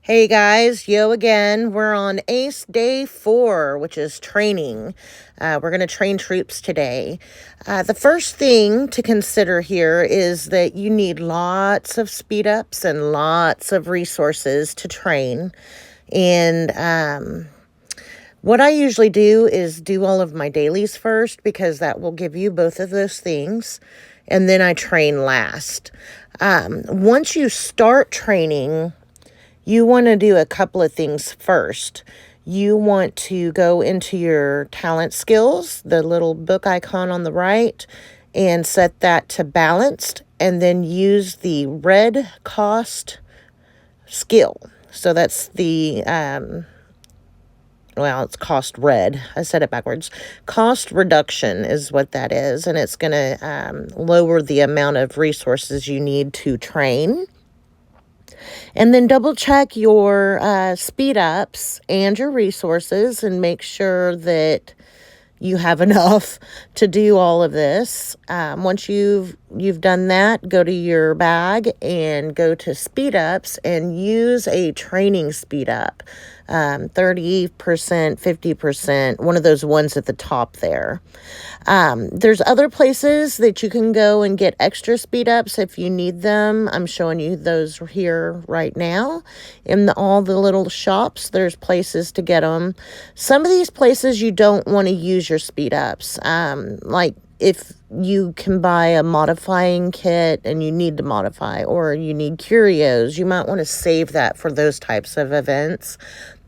Hey guys, yo again. We're on ACE Day 4, which is training. We're going to train troops today. The first thing to consider here is that you need lots of speed ups and lots of resources to train. And what I usually do is do all of my dailies first because that will give you both of those things. And then I train last. Once you start training, you want to do a couple of things first. You want to go into your talent skills, the little book icon on the right, and set that to balanced, and then use the red cost skill. So that's the, it's cost red. I said it backwards. Cost reduction is what that is, and it's going to lower the amount of resources you need to train. And then double check your speed ups and your resources and make sure that you have enough to do all of this. Once you've done that, go to your bag and go to speed ups and use a training speed up. 30%, 50%, one of those ones at the top there. There's other places that you can go and get extra speed ups if you need them. I'm showing you those here right now. In all the little shops, there's places to get them. Some of these places you don't want to use your speed ups. Like if you can buy a modifying kit and you need to modify, or you need curios, you might want to save that for those types of events.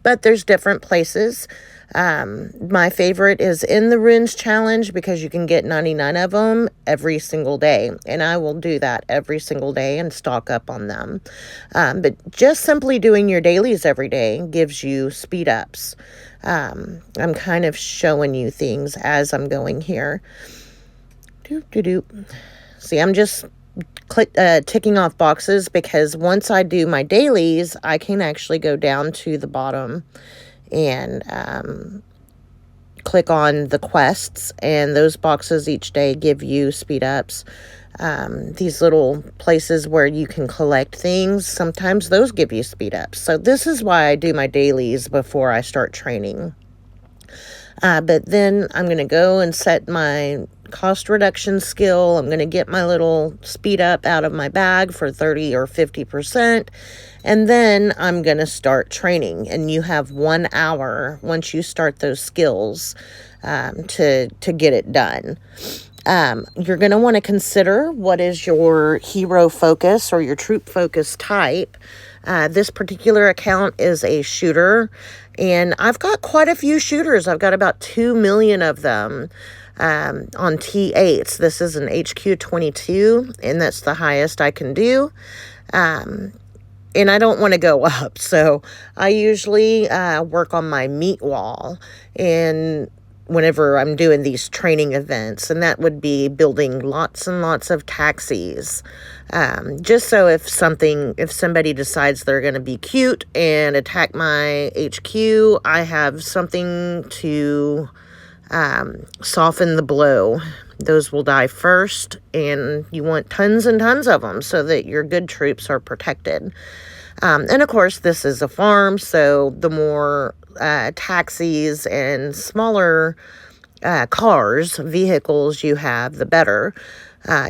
But there's different places. My favorite is in the Runes Challenge because you can get 99 of them every single day. And I will do that every single day and stock up on them. But just simply doing your dailies every day gives you speed ups. I'm kind of showing you things as I'm going here. See, I'm just ticking off boxes because once I do my dailies, I can actually go down to the bottom and click on the quests, and those boxes each day give you speed ups. These little places where you can collect things, sometimes those give you speed ups. So this is why I do my dailies before I start training. But then I'm going to go and set my cost reduction skill. I'm going to get my little speed up out of my bag for 30 or 50%. And then I'm going to start training. And you have 1 hour once you start those skills to get it done. You're going to want to consider what is your hero focus or your troop focus type. This particular account is a shooter, and I've got quite a few shooters. I've got about 2 million of them on T8s. This is an HQ22, and that's the highest I can do. And I don't want to go up, so I usually work on my meat wall and whenever I'm doing these training events, and that would be building lots and lots of taxis. Just so if somebody decides they're going to be cute and attack my HQ, I have something to soften the blow. Those will die first, and you want tons and tons of them so that your good troops are protected. And of course, this is a farm, so the more taxis and smaller vehicles you have, the better.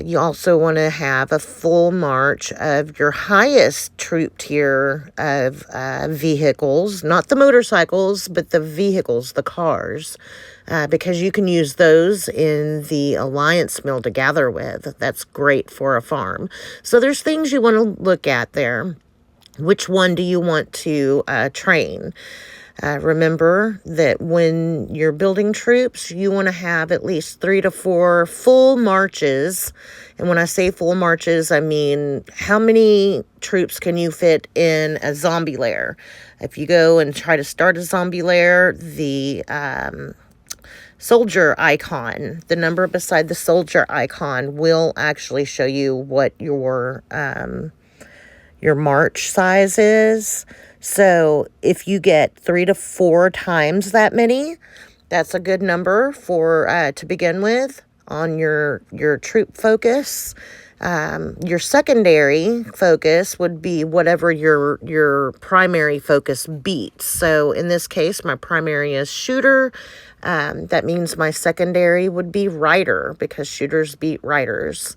You also want to have a full march of your highest troop tier of vehicles, not the motorcycles, but the vehicles, the cars, because you can use those in the alliance mill to gather with. That's great for a farm. So there's things you want to look at there. Which one do you want to train? Remember that when you're building troops, you want to have at least 3 to 4 full marches. And when I say full marches, I mean how many troops can you fit in a zombie lair? If you go and try to start a zombie lair, the soldier icon, the number beside the soldier icon will actually show you what your march size is. So if you get 3 to 4 times that many, that's a good number for to begin with on your troop focus. Your secondary focus would be whatever your primary focus beats. So in this case, my primary is shooter. That means my secondary would be rider, because shooters beat riders.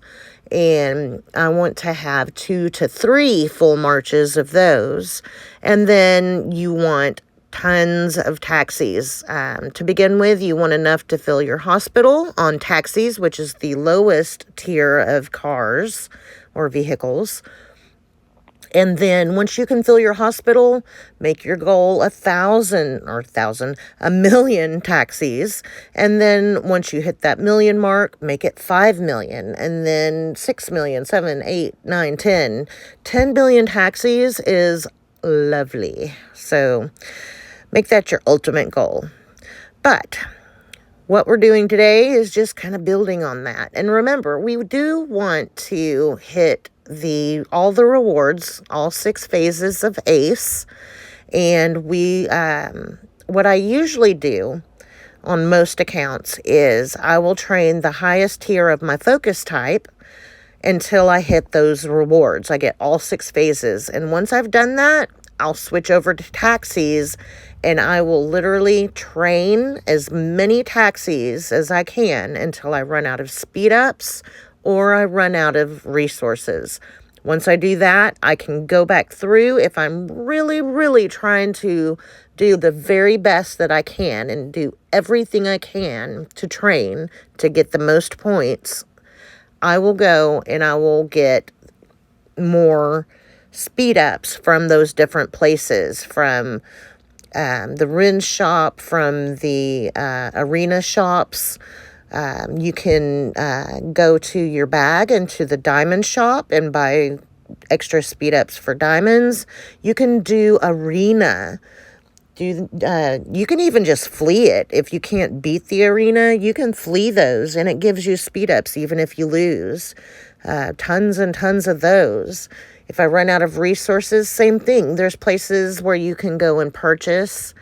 And I want to have 2 to 3 full marches of those. And then you want tons of taxis. To begin with, you want enough to fill your hospital on taxis, which is the lowest tier of cars or vehicles. And then once you can fill your hospital, make your goal 1,000 taxis. And then once you hit that million mark, make it 5 million, and then 6 million, 7, 8, 9, 10. 10 billion taxis is lovely. So make that your ultimate goal. But what we're doing today is just kind of building on that. And remember, we do want to hit all the rewards, all 6 phases of ACE. And what I usually do on most accounts is I will train the highest tier of my focus type until I hit those rewards. I get all 6 phases. And once I've done that, I'll switch over to taxis, and I will literally train as many taxis as I can until I run out of speed ups or I run out of resources. Once I do that, I can go back through if I'm really, really trying to do the very best that I can and do everything I can to train to get the most points. I will go and I will get more speed ups from those different places, from the Ren shop, from the arena shops. You can go to your bag and to the diamond shop and buy extra speed ups for diamonds. You can do arena. You can even just flee it. If you can't beat the arena, you can flee those, and it gives you speed ups even if you lose. Tons and tons of those. If I run out of resources, same thing. There's places where you can go and purchase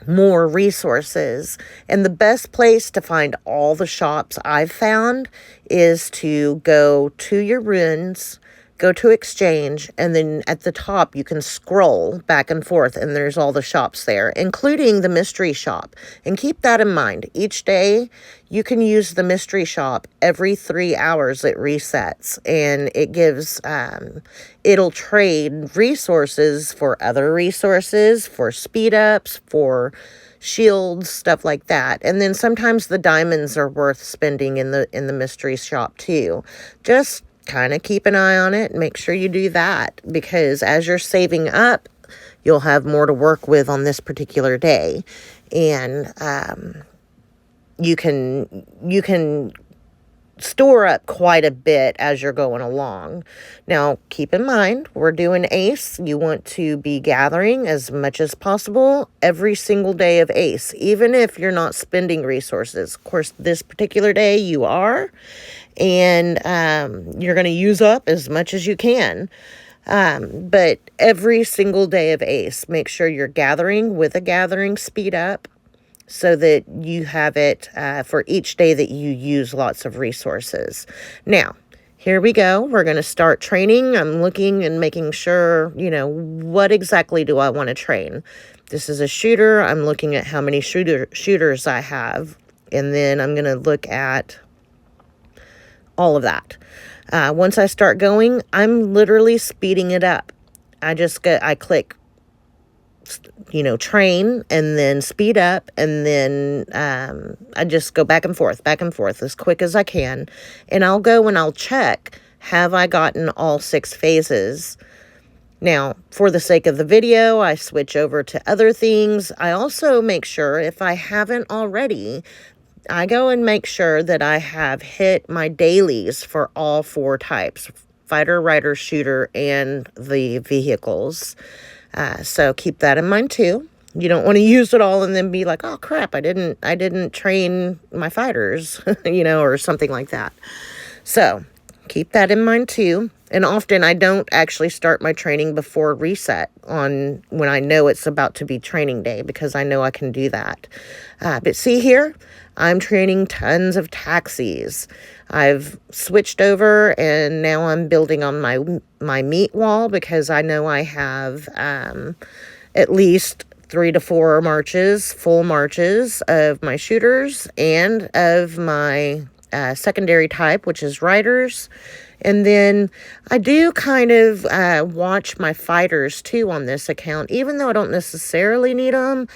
more resources. And the best place to find all the shops I've found is to go to your runes, go to exchange, and then at the top you can scroll back and forth, and there's all the shops there, including the mystery shop. And keep that in mind. Each day you can use the mystery shop. Every 3 hours it resets, and it gives it'll trade resources for other resources, for speed ups, for shields, stuff like that. And then sometimes the diamonds are worth spending in the mystery shop too. Just kind of keep an eye on it and make sure you do that, because as you're saving up, you'll have more to work with on this particular day. And you can store up quite a bit as you're going along. Now, keep in mind, we're doing ACE. You want to be gathering as much as possible every single day of ACE, even if you're not spending resources. Of course, this particular day you are, and you're going to use up as much as you can. But every single day of ACE, make sure you're gathering with a gathering speed up, so that you have it for each day that you use lots of resources. Now, here we go. We're going to start training. I'm looking and making sure, what exactly do I want to train? This is a shooter. I'm looking at how many shooters I have. And then I'm going to look at all of that. Once I start going, I'm literally speeding it up. I click train, and then speed up, and then I just go back and forth as quick as I can. And I'll go and I'll check, have I gotten all 6 phases? Now, for the sake of the video, I switch over to other things. I also make sure, if I haven't already, I go and make sure that I have hit my dailies for all 4 types: fighter, rider, shooter, and the vehicles. So keep that in mind too. You don't want to use it all and then be like, oh crap, I didn't train my fighters, or something like that. So keep that in mind too. And often I don't actually start my training before reset on when I know it's about to be training day, because I know I can do that. But see here, I'm training tons of taxis. I've switched over and now I'm building on my meat wall, because I know I have at least 3 to 4 marches, full marches of my shooters and of my secondary type, which is riders. And then I do kind of watch my fighters too on this account. Even though I don't necessarily need them,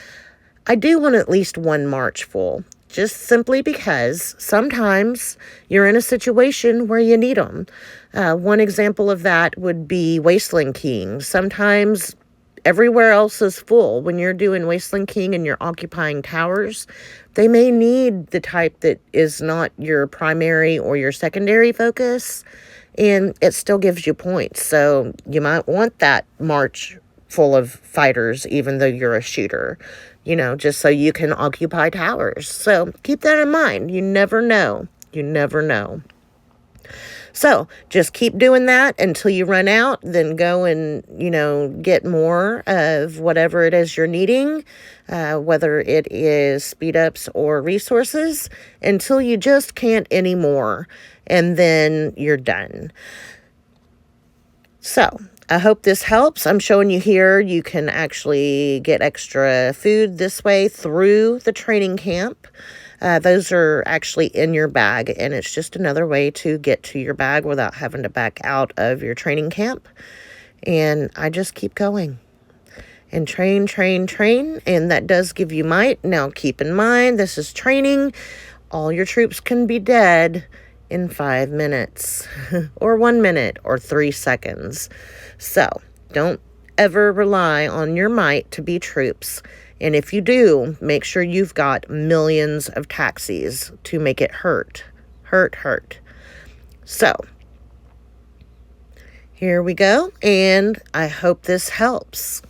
I do want at least one march full. Just simply because sometimes you're in a situation where you need them. One example of that would be Wasteland King. Sometimes everywhere else is full. When you're doing Wasteland King and you're occupying towers, they may need the type that is not your primary or your secondary focus, and it still gives you points. So you might want that march full of fighters, even though you're a shooter, just so you can occupy towers. So keep that in mind. You never know. You never know. So just keep doing that until you run out, then go and, get more of whatever it is you're needing, whether it is speed ups or resources, until you just can't anymore, and then you're done. So I hope this helps. I'm showing you here you can actually get extra food this way through the training camp. Those are actually in your bag, and it's just another way to get to your bag without having to back out of your training camp. And I just keep going and train, and that does give you might. Now, keep in mind, this is training. All your troops can be dead in 5 minutes or 1 minute or 3 seconds. So don't ever rely on your might to be troops. And if you do, make sure you've got millions of taxis to make it hurt. So here we go, and I hope this helps.